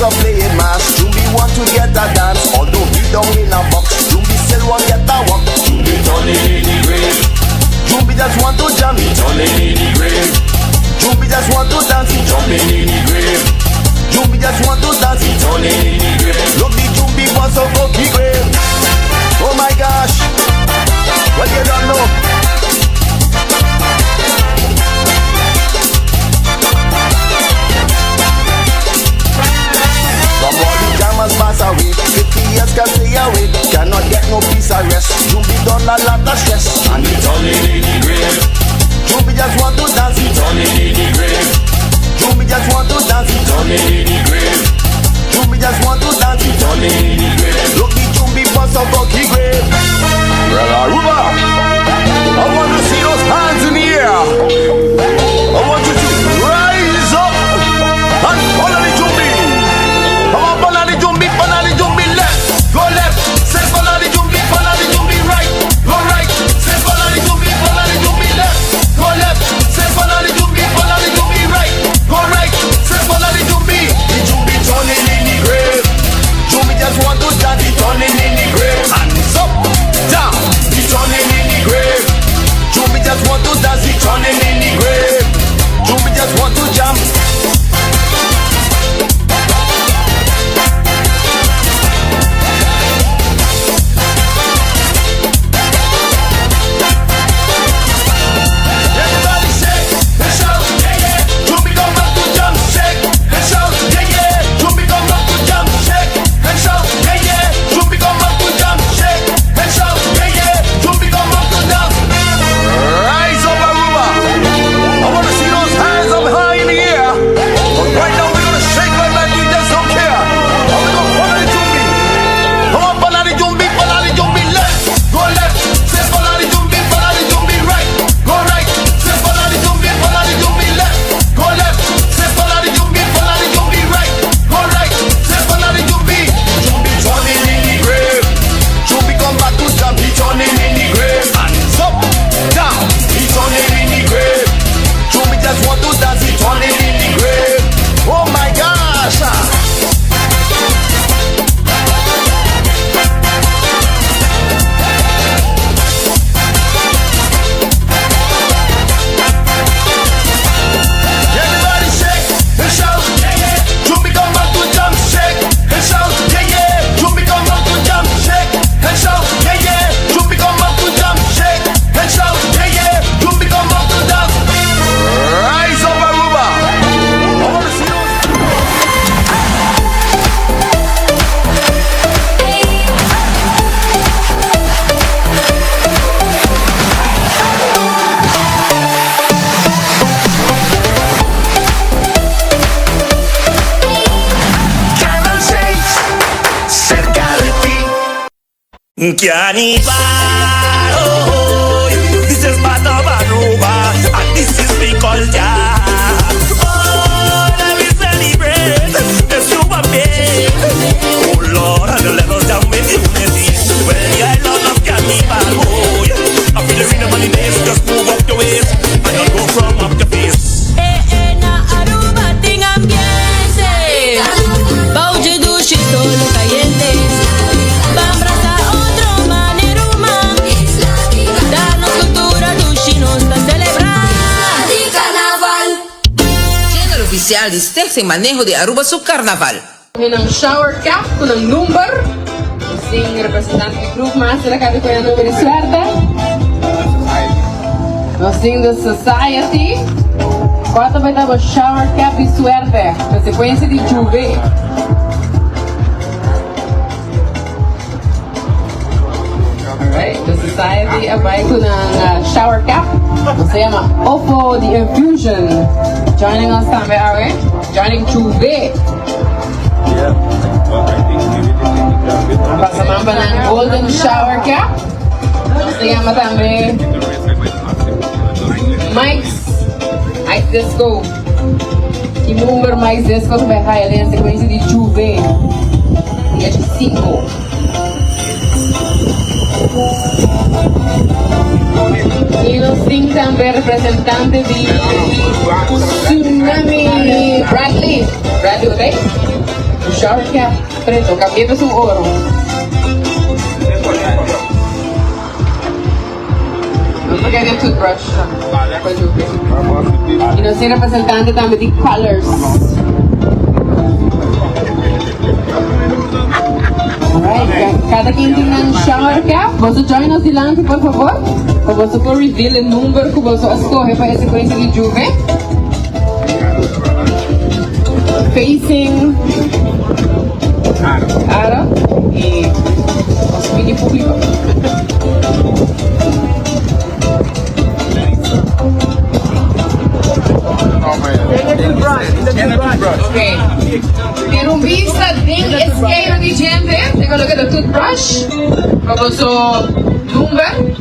a playing mass. Jumbi want to get a dance, although he down in a box. Jumbi still want get a walk. Jumbi turning in the grave. Jumbi just want to jump, he turning in the grave. Jumbi just want to dance, he jumping in the grave. Jumbi just want to dance, he turning in the grave. Look the Jumbi boss of the grave. Oh my gosh, well you don't know. From all the jammers pass away, 50 years can stay away. Cannot get no peace or rest. Jumbi done a lot of stress, and he turning in the grave. Jumbi just want to dance, he turning in the grave. Jumbi just want to dance, he turning in the grave. Jumbi just want to dance, he turning in the grave. Look the Jumbi bust up Bucky grave. Well, Aruba, I want to see those hands in the air. I want you to rise up and follow the Jumbi. Come on, follow the Jumbi left. Go left, say follow the Jumbi right. Go right, say follow the Jumbi left. Go left, say follow the Jumbi right. Go right, say follow the Jumbi. The Jumbi turning in the grave. Jumbi just want to dance, he turning in the grave. Hands up, down, he turning in the grave. Jumbi just want to dance, he turning in the grave. Jumbi just want to jump. Cannibal, oh, this is part of Aruba, and this is the culture. Oh, let me celebrate the super big. Oh Lord, and let us down with unity. Well, yeah, I love Cannibal, oh yeah. I feel the rhythm and the bass, just move up the waist, and don't go from up the face. Na Aruba ting ambiente, Bauge dushi solo caliente. Oficial de Stex en manejo de Aruba su carnaval. En een shower cap con een number. Sing representante del club más de la categoría número de suerte. Nós sing the society. Quarta vai dar uma shower cap de suerte. Na sequência de Juve. Alright, the society vai com a shower cap. Se llama Oppo the Infusion. Joining us também, alright? Joining Juve. Passamos para a Golden Shower Cap. Se llama também Mike's Ice Disco. E o número Mike's Disco também vai ali na sequência de Juve. E é de 5. E nós temos também representante de Tsunami Bradley, ok? shower cap, preto, cambié pa sa oro. Don't forget the toothbrush. Y no ser representante también de colors. Alright, cada quien tiene un shower cap. Você join us delante, por favor. Para você por reveal o número que você escolhe para essa sequência de Juve. Facing Aro y os mini público. Okay. Pero vista ding isqueiro de gente. Take a look at the toothbrush. Vamos ao número.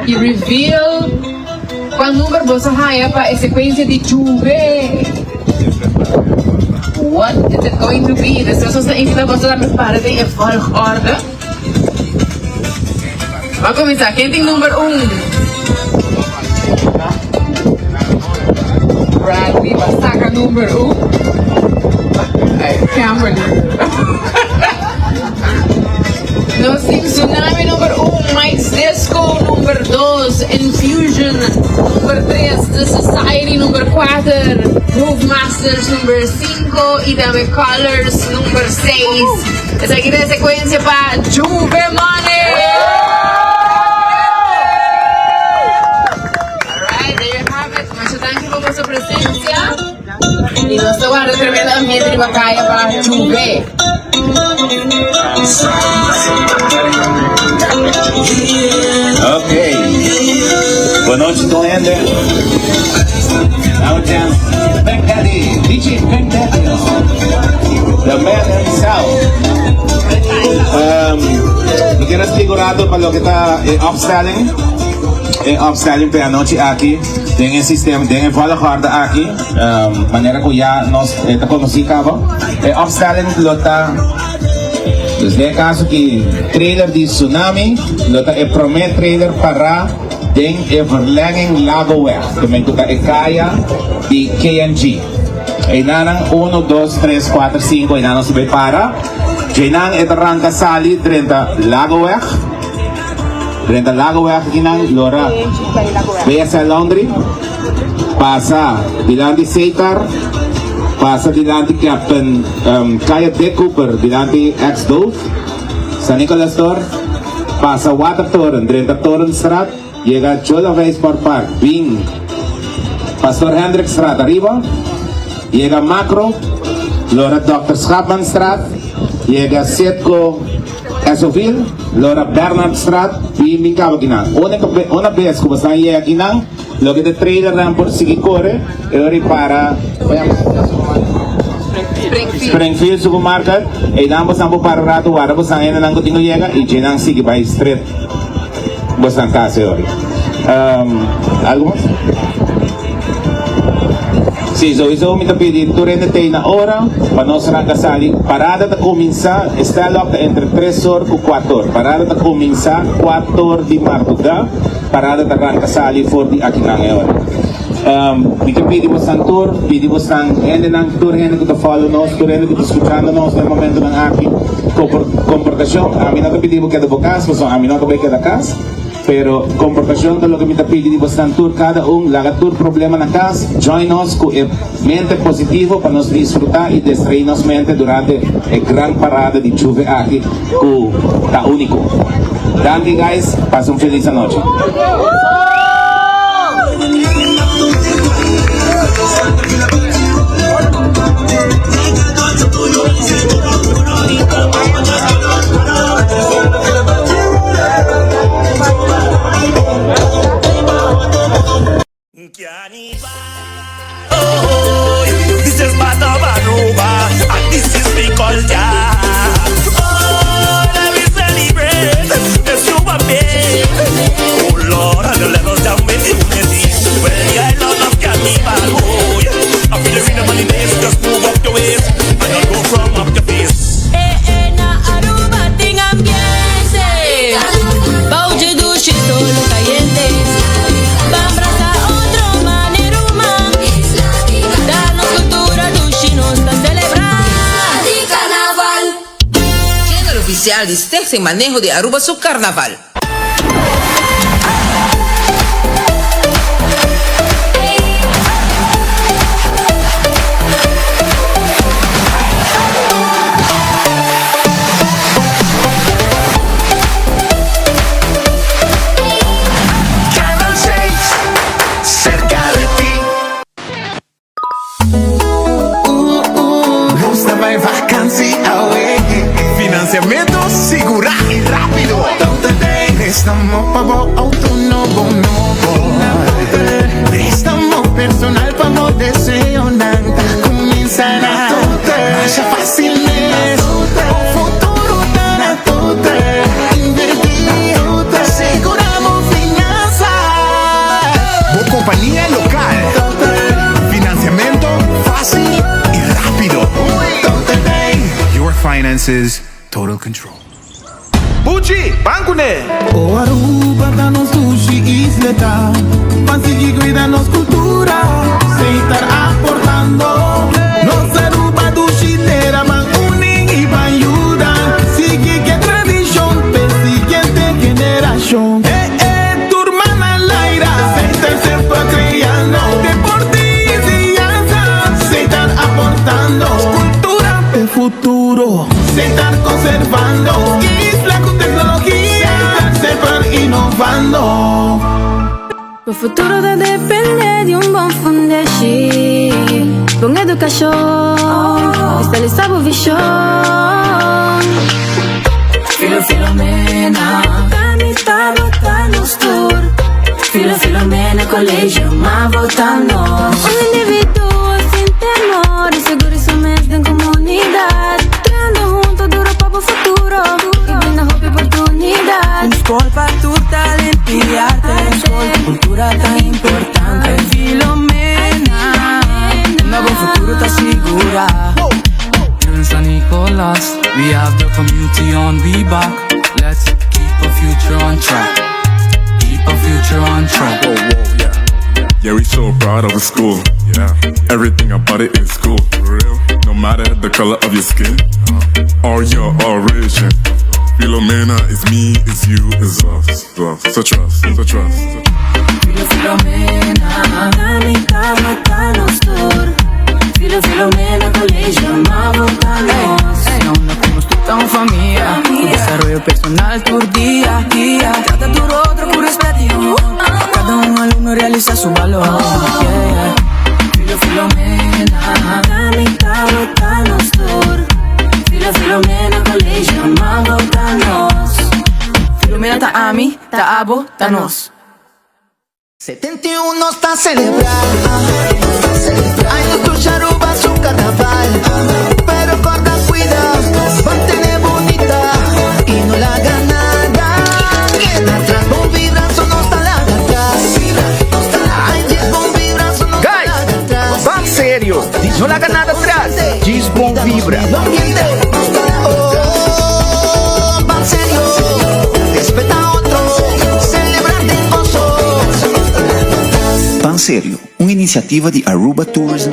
E reveal qual número você haya para a sequência de Juve. What is it going to be? Dus zoals de invita você lá preparada em volgorde. Vamos começar. Quem tem número 1? Bradley, saca número 1. Cameron. Nós temos Tsunami número 1, Mike's Disco número 2, Infusion número 3, The Society número 4, Groove Masters número 5 e também Colors número 6. Essa aqui é a sequência para Juve Money! Alright, there you have it. Muchas gracias por sua presença. E nós estamos agora tremendo ambiente de batalha para Juve. Okay. Boa noite, gente. Now then, Big Daddy, DJ Big Daddy, the man himself. Me queda segurado para lo que está upselling para anoche aqui. Tem um sistema, tem um valor aqui, maneira que já nós está conhecendo. Upselling lo está. Dus nesse caso que trailer de Tsunami, lota é promet trailer para den verlenging Lagoweg, também que é kaya de KNG. E nanang 1, 2, 3, 4, 5, e nanang sabi para. Janang etarang kasali 30 Lagoweg. 30 Lagoweg kinang Lora. BSL Laundry. Pasa Dilandi Seitar. Pasa dilante Captain Kaya De Cooper, dilante X-Dove, San Nicolas Store, pasa Watertoren, 30 Torenstraat, llega Chola Sport Park, Bing, Pastor Hendrikstraat arriba, llega Macro, Lora Dr. Schapmanstraat, llega Setco Esoville, Lora Bernardstraat, Bing Kawaginang. Una vez que você llega Ginang, lo que te trailer ran por Sigicore, e para Springfield Supermarket, e damos ang para rato, wala po sa ngayon na nang kutingo yega, e dyan ang sige by street. Bos ng kasi ori. Algo mas? Sí, so me pidi turene tay na ora, panos rang kasali, parada ta cominsa, está locked entre 3 or ku 4. Parada ta cominsa, 4 di martuga, parada ta rang kasali for di akinang ora. Pedimos ang tour, pedimos ang ng tour, hindi ko to follow nos, tour hindi ko to escuchando nos na momento ng aking comportasyon. Amin na to pedimos kada bukas, so amin na to bay kada kas. Pero comportasyon to lo que me pedimos ng tour kada lagat tour problema ng kas, join us ku mente positivo para nos disfrutar y distraernos mente durante el gran parada de Juve aquí ku ta único. Thank you guys, pasen un feliz noche. Oh, this is Bata Banuba, and this is me culture. Oh, let me celebrate the super big. Oh Lord. oficial Distrito sem manejo de Aruba su carnaval. Financiamiento segura y rápido. Préstamo pago auto novo. Préstamo personal pago deseo nada. Comenzará más fácilmente. Futuro dará todo. Invertir, aseguramos finanzas. Por compañía local. Financiamiento fácil y rápido. Your finances. Total control. Bucci, banco ne. O Aruba danos sushi isleta, Pansigi cuidanos cultura, se estar aportando. Nos Aruba dushitera man uning y van ayudar. Sigue que tradición, persiguiente generación. Tu hermana Laira, se estar siempre creando. Deporte y enseñanza, se estar aportando. Cultura del futuro. Se están conservando isla con tecnología, se están innovando. O futuro depende de bom fundamento, com educação, estabelecendo visão. Filomena, tá botando os tour. Filomena, colégio, mas voltando. Indivíduo sem temor, seguro isso mesmo em comunidade. Futuro e brinda roupa e oportunidade. Escola para tu talento e arte. Escola cultura tá importante. Filomena, novo futuro tá segura. Here in San Nicolas, we have the community on we back. Let's keep a future on track. Keep a future on track. Yeah, we so proud of the school. Yeah, everything about it is cool. For real. No matter the color of your skin or your origin. Filomena is me, is you, is us. So trust. Filomena, tá botando tour. Filomena, colégio, mas voltamos. Não temos tão família. O desarrollo personal por día. Cada duro outro por respeto. Cada aluno realiza su valor. Filomena, tá botando tour. Filomena, colégio, mas voltamos. Filomena tá a mim, tá abo, tá nós. 71 está a celebrar. Años tu Aruba su carnaval. Pero corta cuidado, mantener bonita y no la haga nada. Queda atrás, bom vibrazo no está lá atrás. Ay, diz bom vibrazo no está lá atrás. Van sério, não larga nada atrás. Diz bom vibra. Oh, van serio, respeta a otro, celebrate en gozo. Pan Serio, uma iniciativa de Aruba Tourism.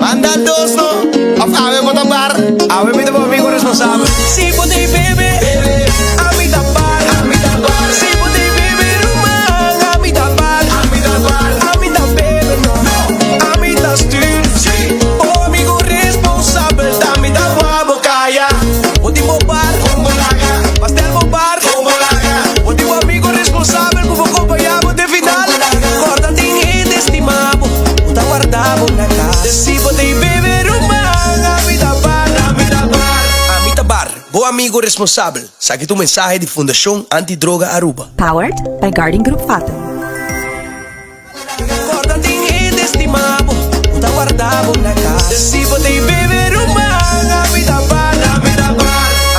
Manda dos, no? Of ave mo tabar. Ave mi tabo amigo responsable. Si putih bebe, ami tabar. Si putih bebe rumah, ami tabar. Ami ta bebe, ami ta stuur. Oh amigo responsable, ami ta wabo kaya. Putih mo bar, pastel mo bar. Putih mo amigo responsable, kung acompanhamos de final. Corta din hit estimamo, uta guardavo na casa. Si putih bebe rumah, ami tabar. Ami tabar, bo amigo responsable. Saque tu mensaje de Fundação Antidroga Aruba. Powered by Guardian Group Fato. Corta din hit estimamo, uta guardavo na casa. Si putih bebe rumah, ami tabar.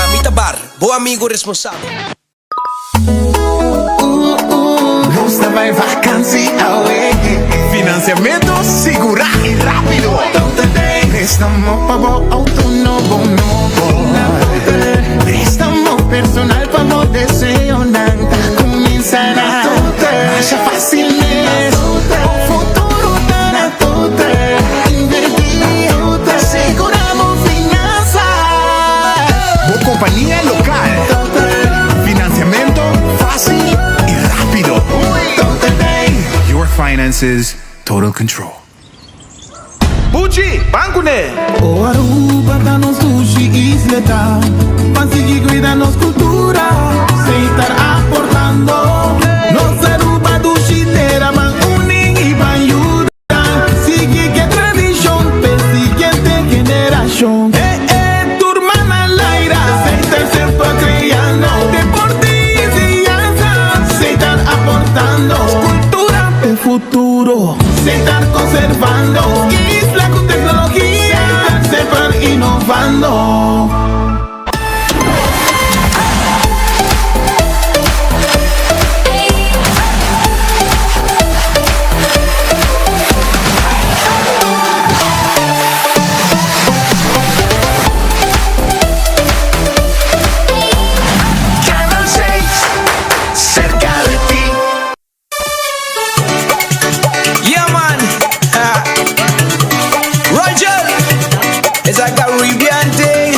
Ami tabar, bo amigo responsable. Gusta vai vakantie away. Financiamiento segura y rápido. Préstamo pago auto novo. Préstamo personal pago deseo nada. Comenzará más fácilmente. Futuro dará todo. Invertir, aseguramos finanzas. This is Total Control. Bucci, bancune! O Aruba danos sushi isleta, pansigi cuidanos cultura, sem estar aportando. Nos Aruba dushitera man uning y van sigue que tradición, pe siguiente generación. Tu hermana Laira, sem estar sempre criando, deporte y enseñanza, sem estar aportando. Cultura pe futuro, sem estar conservando. Con tecnología, siempre innovando. Canal 6, cerca de ti. Yeah, man. Roger, it's a Caribbean thing.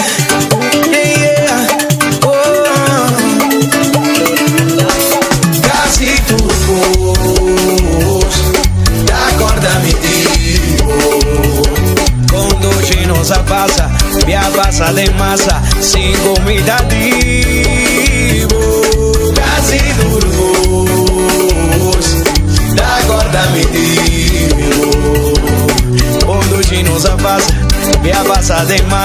Yeah, yeah. Oh. Casi tus voz, acordami tipo. Quando ci non sa passa, via passa de massa, sin comida divo. Casi tus voz, acordami tipo. Quando ci non sa passa, via passa de massa.